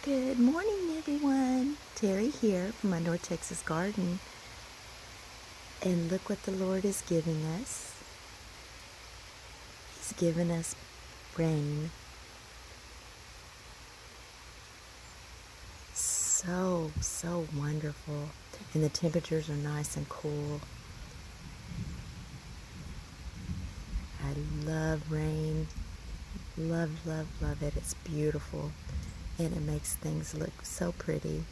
Good morning, everyone. Terry here from my North Texas garden. And look what the Lord is giving us. He's given us rain. So wonderful. And the temperatures are nice and cool. I love rain. Love it. It's beautiful. And it makes things look so pretty.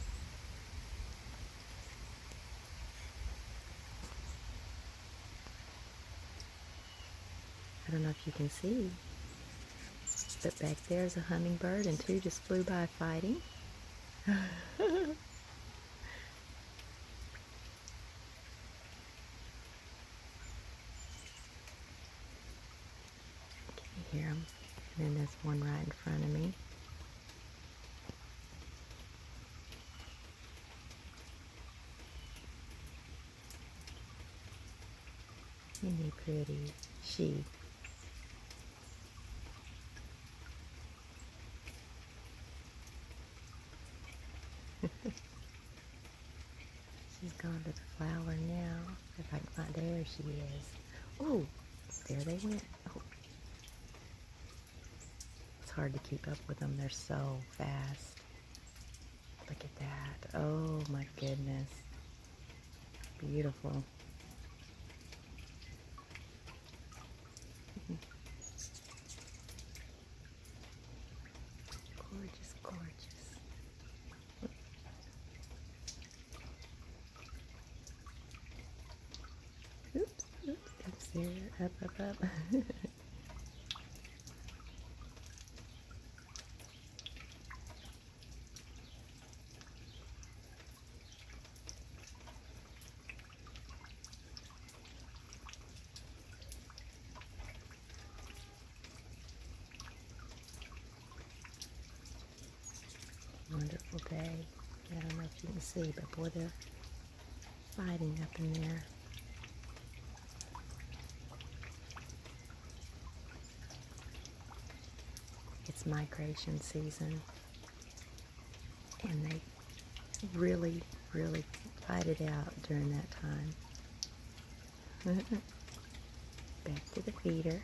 I don't know if you can see, but back there's a hummingbird and two just flew by fighting. Can you hear them? And then there's one right in front of me. Isn't he pretty? She. She's gone to the flower now. If I can find, there she is. Oh, there they went. Oh. It's hard to keep up with them. They're so fast. Look at that. Oh my goodness. Beautiful. Gorgeous, gorgeous. Oops, there, up. Wonderful day. I don't know if you can see, but boy, they're fighting up in there. It's migration season, and they really fight it out during that time. Back to the feeder.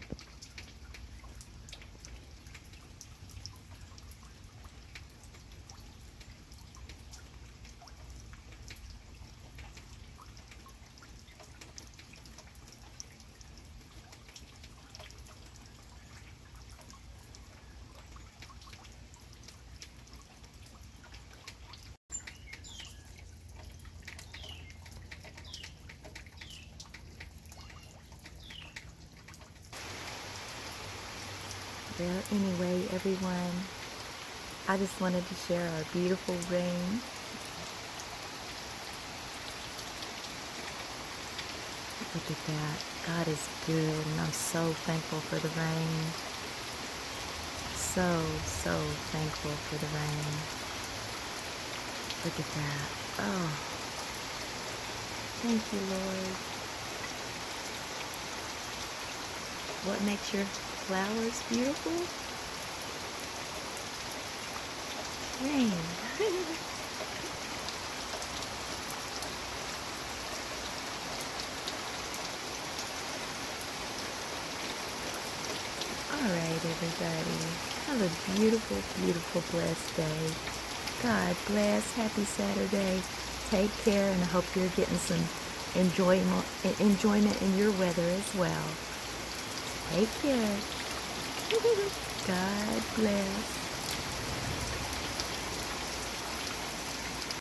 Well, anyway, everyone, I just wanted to share our beautiful rain. Look at that. God is good, and I'm so thankful for the rain. So thankful for the rain. Look at that. Oh, thank you, Lord. What makes your flowers beautiful? Rain. Alright, everybody. Have a beautiful, blessed day. God bless. Happy Saturday. Take care, and I hope you're getting some enjoyment in your weather as well. Take care. God bless.